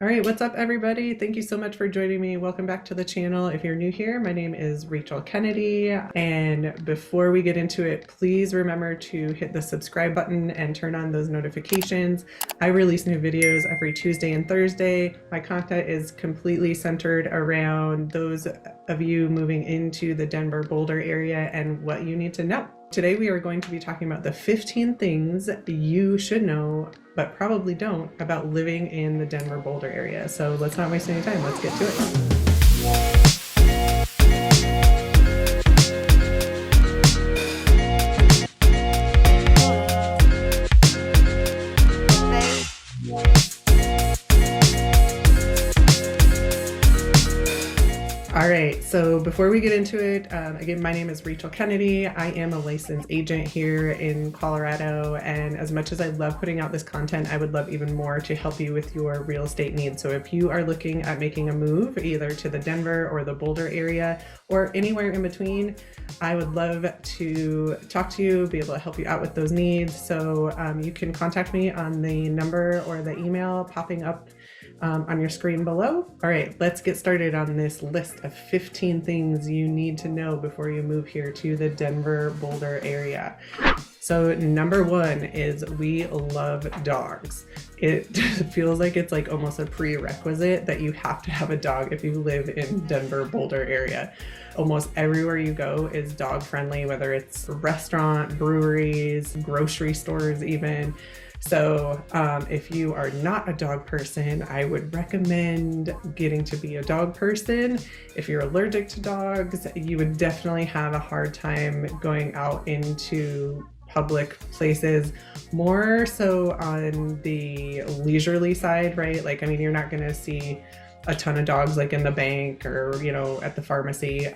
All right, what's up, everybody? Thank you so much for joining me. Welcome back to the channel. If you're new here, my name is Rachel Kennedy. And before we get into it, please remember to hit the subscribe button and turn on those notifications. I release new videos every Tuesday and Thursday. My content is completely centered around those of you moving into the Denver Boulder area and what you need to know. Today we are going to be talking about the 15 things you should know but probably don't about living in the Denver Boulder area. So let's not waste any time. Let's get to it. All right, so before we get into it, again, my name is Rachel Kennedy. I am a licensed agent here in Colorado, and as much as I love putting out this content, I would love even more to help you with your real estate needs. So if you are looking at making a move either to the Denver or the Boulder area or anywhere in between, I would love to talk to you, be able to help you out with those needs. So you can contact me on the number or the email popping up on your screen below. All right, let's get started on this list of 15 things you need to know before you move here to the Denver Boulder area. So number one is we love dogs. It feels like it's like almost a prerequisite that you have to have a dog if you live in Denver Boulder area. Almost everywhere you go is dog friendly, whether it's a restaurant, breweries, grocery stores even. So if you are not a dog person, I would recommend getting to be a dog person. If you're allergic to dogs, you would definitely have a hard time going out into public places, more so on the leisurely side, right? Like, I mean, you're not going to see a ton of dogs like in the bank or, you know, at the pharmacy.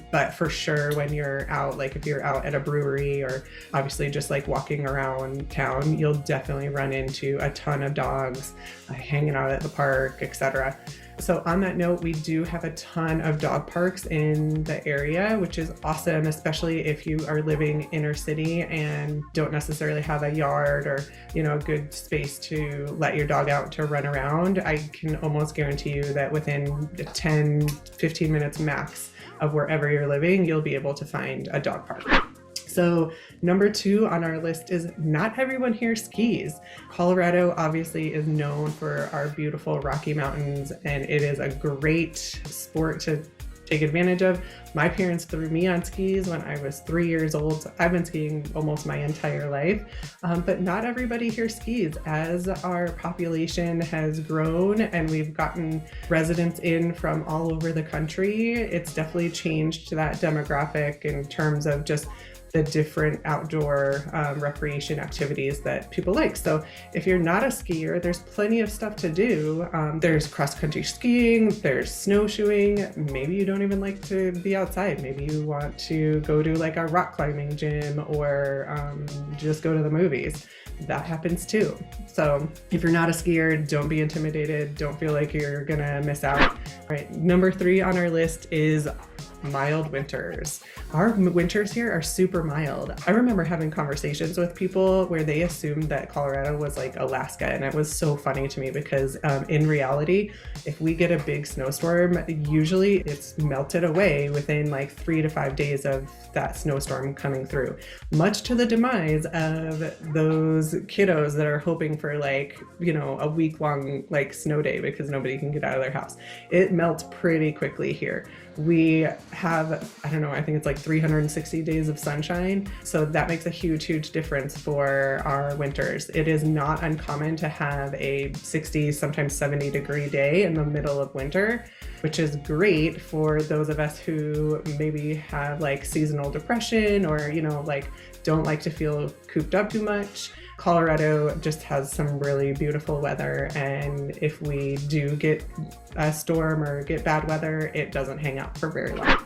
But for sure, when you're out, like if you're out at a brewery or obviously just like walking around town, you'll definitely run into a ton of dogs hanging out at the park, etc. So on that note, we do have a ton of dog parks in the area, which is awesome, especially if you are living inner city and don't necessarily have a yard or, you know, a good space to let your dog out to run around. I can almost guarantee you that within 10, 15 minutes max of wherever you're living, you'll be able to find a dog park. So number two on our list is not everyone here skis. Colorado obviously is known for our beautiful Rocky Mountains, and it is a great sport to take advantage of. My parents threw me on skis when I was 3 years old. So I've been skiing almost my entire life, but not everybody here skis. As our population has grown and we've gotten residents in from all over the country, it's definitely changed that demographic in terms of just the different outdoor recreation activities that people like. So if you're not a skier, there's plenty of stuff to do. There's cross-country skiing, there's snowshoeing. Maybe you don't even like to be outside. Maybe you want to go to like a rock climbing gym or just go to the movies. That happens too. So if you're not a skier, don't be intimidated. Don't feel like you're gonna miss out. All right, number three on our list is mild winters. Our winters here are super mild. I remember having conversations with people where they assumed that Colorado was like Alaska, and it was so funny to me because in reality, if we get a big snowstorm, usually it's melted away within like 3 to 5 days of that snowstorm coming through, much to the demise of those kiddos that are hoping for like, you know, a week-long like snow day because nobody can get out of their house. It melts pretty quickly here. We have, I don't know, I think it's like 360 days of sunshine. So that makes a huge, huge difference for our winters. It is not uncommon to have a 60, sometimes 70 degree day in the middle of winter, which is great for those of us who maybe have like seasonal depression or, you know, like don't like to feel cooped up too much. Colorado just has some really beautiful weather, and if we do get a storm or get bad weather, it doesn't hang out for very long.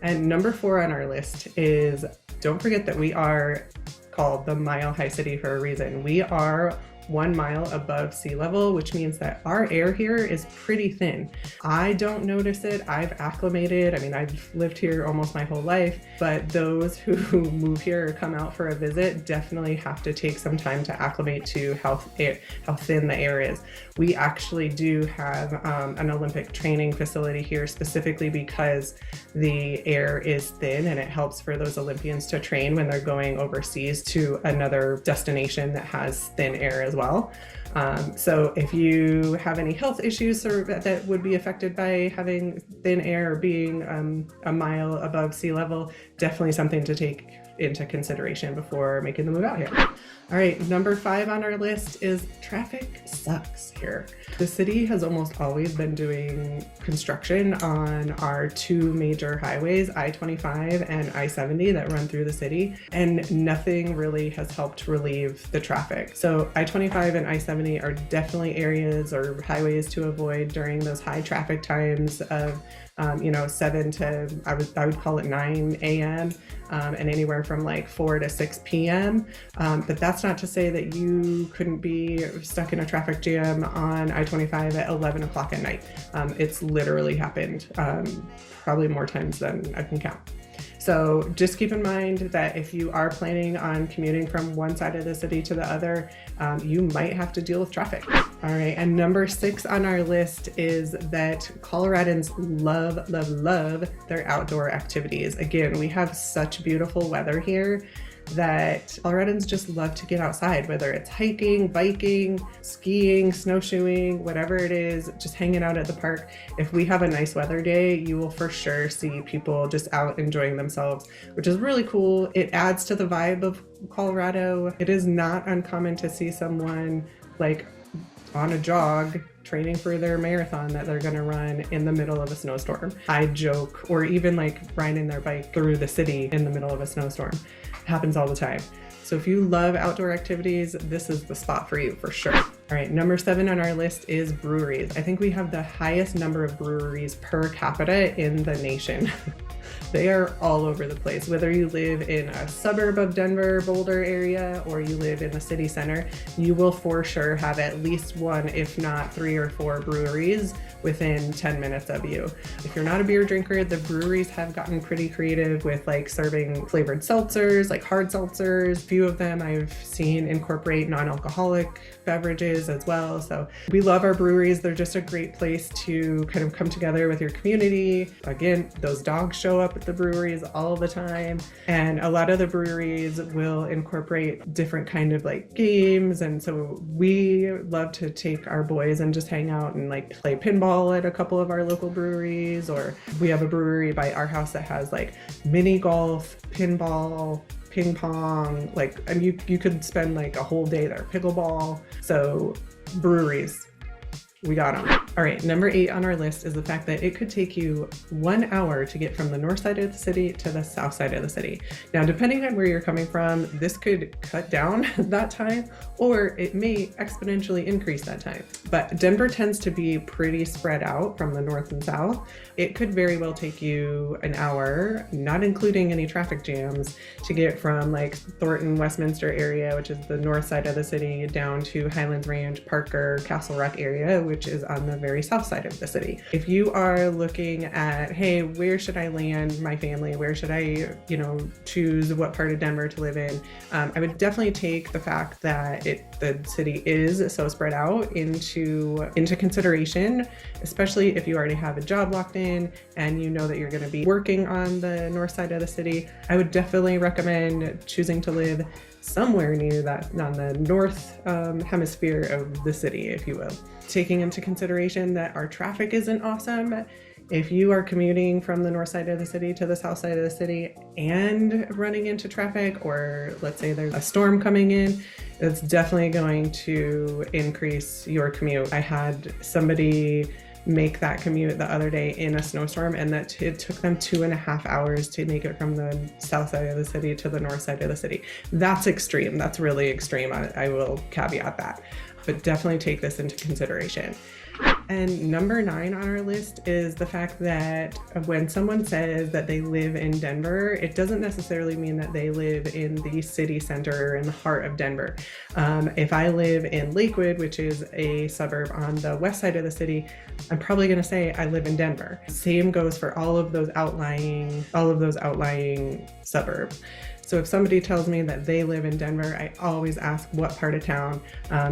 And number four on our list is, don't forget that we are called the Mile High City for a reason. We are 1 mile above sea level, which means that our air here is pretty thin. I don't notice it. I've acclimated. I mean, I've lived here almost my whole life, but those who move here or come out for a visit definitely have to take some time to acclimate to how thin the air is. We actually do have an Olympic training facility here specifically because the air is thin, and it helps for those Olympians to train when they're going overseas to another destination that has thin air as well. So if you have any health issues or that would be affected by having thin air or being a mile above sea level, definitely something to take into consideration before making the move out here. All right, number 5 on our list is traffic sucks here. The city has almost always been doing construction on our 2 major highways, I-25 and I-70, that run through the city, and nothing really has helped relieve the traffic. So I-25 and I-70 are definitely areas or highways to avoid during those high traffic times of 7 to, I would call it 9 a.m. And anywhere from like 4 to 6 p.m. But that's not to say that you couldn't be stuck in a traffic jam on I-25 at 11 o'clock at night. It's literally happened probably more times than I can count. So just keep in mind that if you are planning on commuting from one side of the city to the other, you might have to deal with traffic. All right, and number 6 on our list is that Coloradans love, love, love their outdoor activities. Again, we have such beautiful weather here that Coloradans just love to get outside, whether it's hiking, biking, skiing, snowshoeing, whatever it is, just hanging out at the park. If we have a nice weather day, you will for sure see people just out enjoying themselves, which is really cool. It adds to the vibe of Colorado. It is not uncommon to see someone like on a jog training for their marathon that they're going to run in the middle of a snowstorm. I joke, or even like riding their bike through the city in the middle of a snowstorm. It happens all the time. So if you love outdoor activities, this is the spot for you for sure. All right, number 7 on our list is breweries. I think we have the highest number of breweries per capita in the nation. They are all over the place. Whether you live in a suburb of Denver, Boulder area, or you live in the city center, you will for sure have at least 1, if not 3 or 4 breweries within 10 minutes of you. If you're not a beer drinker, the breweries have gotten pretty creative with like serving flavored seltzers, like hard seltzers. A few of them I've seen incorporate non-alcoholic beverages as well. So we love our breweries. They're just a great place to kind of come together with your community. Again, those dogs show up at the breweries all the time, and a lot of the breweries will incorporate different kind of like games. And so we love to take our boys and just hang out and like play pinball at a couple of our local breweries, or we have a brewery by our house that has like mini golf, pinball, ping pong, and you could spend like a whole day there, pickleball. So breweries, we got them. All right, number 8 on our list is the fact that it could take you 1 hour to get from the north side of the city to the south side of the city. Now, depending on where you're coming from, this could cut down that time, or it may exponentially increase that time. But Denver tends to be pretty spread out from the north and south. It could very well take you an hour, not including any traffic jams, to get from like Thornton, Westminster area, which is the north side of the city, down to Highlands Ranch, Parker, Castle Rock area, which is on the very south side of the city. If you are looking at, hey, where should I land my family? Where should I, choose what part of Denver to live in? I would definitely take the fact that the city is so spread out into consideration, especially if you already have a job locked in and you know that you're going to be working on the north side of the city. I would definitely recommend choosing to live somewhere near that, on the north hemisphere of the city, if you will. Taking into consideration that our traffic isn't awesome, if you are commuting from the north side of the city to the south side of the city and running into traffic, or let's say there's a storm coming in, it's definitely going to increase your commute. I had somebody make that commute the other day in a snowstorm, and that it took them 2.5 hours to make it from the south side of the city to the north side of the city. That's extreme. That's really extreme. I will caveat that, but definitely take this into consideration. And number 9 on our list is the fact that when someone says that they live in Denver, it doesn't necessarily mean that they live in the city center in the heart of Denver. If I live in Lakewood, which is a suburb on the west side of the city, I'm probably going to say I live in Denver. Same goes for all of those outlying suburbs. So if somebody tells me that they live in Denver, I always ask what part of town,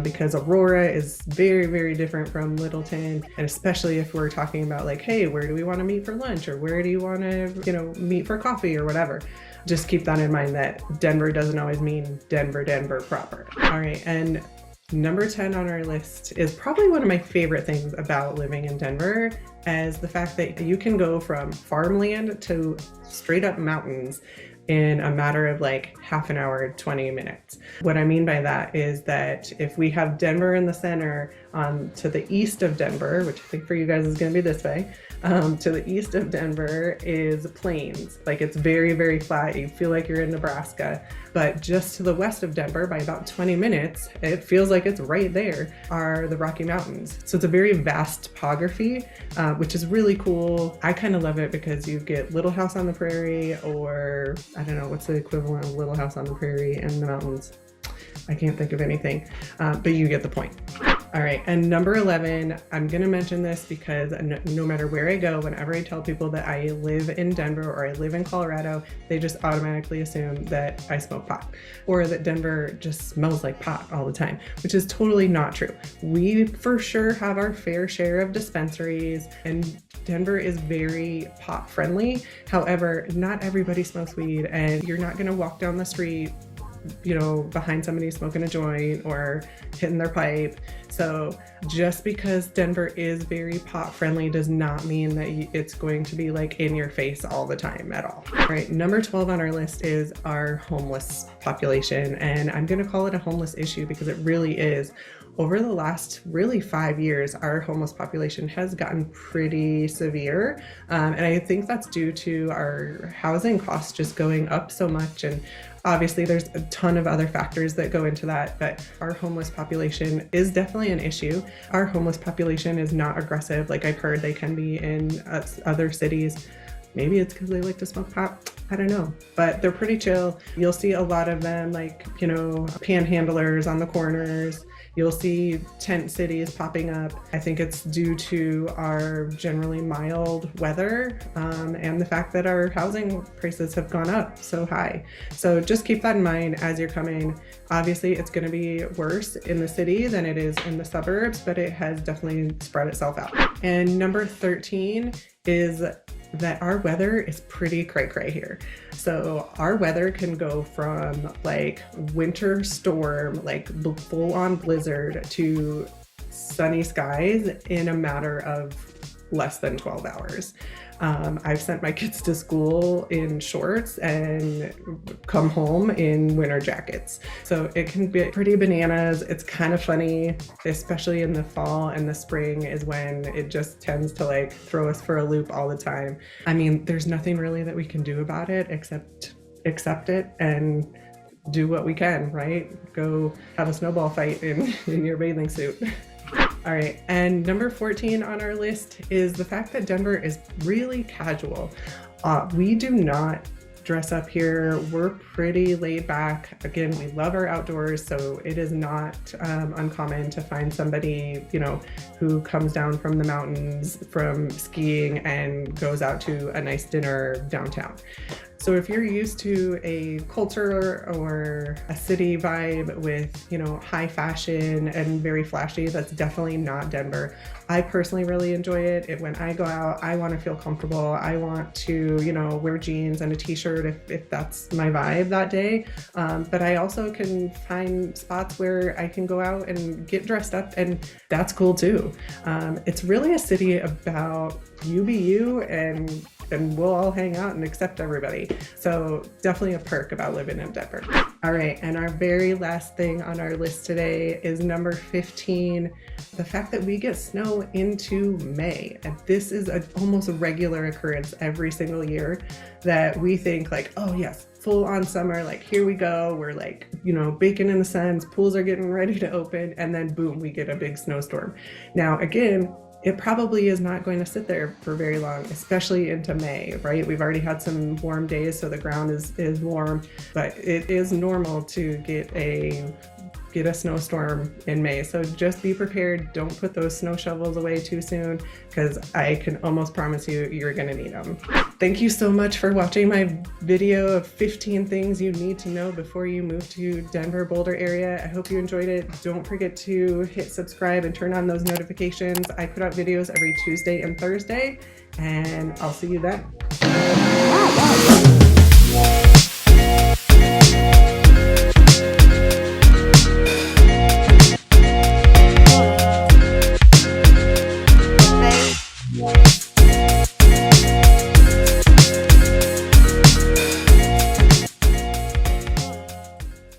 because Aurora is very, very different from Littleton. And especially if we're talking about like, hey, where do we want to meet for lunch? Or where do you want to, meet for coffee or whatever? Just keep that in mind that Denver doesn't always mean Denver proper. All right. And number 10 on our list is probably one of my favorite things about living in Denver, as the fact that you can go from farmland to straight up mountains in a matter of like half an hour, 20 minutes. What I mean by that is that if we have Denver in the center, to the east of Denver, which I think for you guys is going to be this way, to the east of Denver is plains. Like it's very, very flat. You feel like you're in Nebraska. But just to the west of Denver by about 20 minutes, it feels like it's right there, are the Rocky Mountains. So it's a very vast topography, which is really cool. I kind of love it because you get Little House on the Prairie, or I don't know, what's the equivalent of Little House on the Prairie in the mountains? I can't think of anything, but you get the point. All right, and number 11, I'm gonna mention this because no matter where I go, whenever I tell people that I live in Denver or I live in Colorado, they just automatically assume that I smoke pot, or that Denver just smells like pot all the time, which is totally not true. We for sure have our fair share of dispensaries, and Denver is very pot friendly. However, not everybody smokes weed, and you're not gonna walk down the street behind somebody smoking a joint or hitting their pipe. So just because Denver is very pot friendly does not mean that it's going to be like in your face all the time at all. All right, number 12 on our list is our homeless population. And I'm gonna call it a homeless issue because it really is. Over the last really 5 years, our homeless population has gotten pretty severe. And I think that's due to our housing costs just going up so much. And obviously there's a ton of other factors that go into that, but our homeless population is definitely an issue. Our homeless population is not aggressive like I've heard they can be in other cities. Maybe it's because they like to smoke pot. I don't know, but they're pretty chill. You'll see a lot of them like, panhandlers on the corners. You'll see tent cities popping up. I think it's due to our generally mild weather, and the fact that our housing prices have gone up so high. So just keep that in mind as you're coming. Obviously, it's going to be worse in the city than it is in the suburbs, but it has definitely spread itself out. And number 13 is that our weather is pretty cray-cray here. So our weather can go from like winter storm, like full-on blizzard, to sunny skies in a matter of less than 12 hours. I've sent my kids to school in shorts and come home in winter jackets. So it can be pretty bananas. It's kind of funny, especially in the fall and the spring is when it just tends to like throw us for a loop all the time. I mean, there's nothing really that we can do about it except accept it and do what we can, right? Go have a snowball fight in your bathing suit. All right, and number 14 on our list is the fact that Denver is really casual. We do not dress up here. We're pretty laid back. Again, we love our outdoors, so it is not uncommon to find somebody, who comes down from the mountains from skiing and goes out to a nice dinner downtown. So if you're used to a culture or a city vibe with, high fashion and very flashy, that's definitely not Denver. I personally really enjoy it. When I go out, I want to feel comfortable. I want to, wear jeans and a t-shirt if that's my vibe that day. But I also can find spots where I can go out and get dressed up, and that's cool too. It's really a city about you be you, and we'll all hang out and accept everybody. So definitely a perk about living in Denver. All right, and our very last thing on our list today is number 15, the fact that we get snow into May. And this is almost a regular occurrence every single year that we think like, oh yes, full on summer, like here we go, we're like, baking in the sun, pools are getting ready to open, and then boom, we get a big snowstorm. Now again, it probably is not going to sit there for very long, especially into May, right? We've already had some warm days, so the ground is warm, but it is normal to get a snowstorm in May. So just be prepared. Don't put those snow shovels away too soon, because I can almost promise you, you're gonna need them. Thank you so much for watching my video of 15 things you need to know before you move to Denver Boulder area. I hope you enjoyed it. Don't forget to hit subscribe and turn on those notifications. I put out videos every Tuesday and Thursday, and I'll see you then.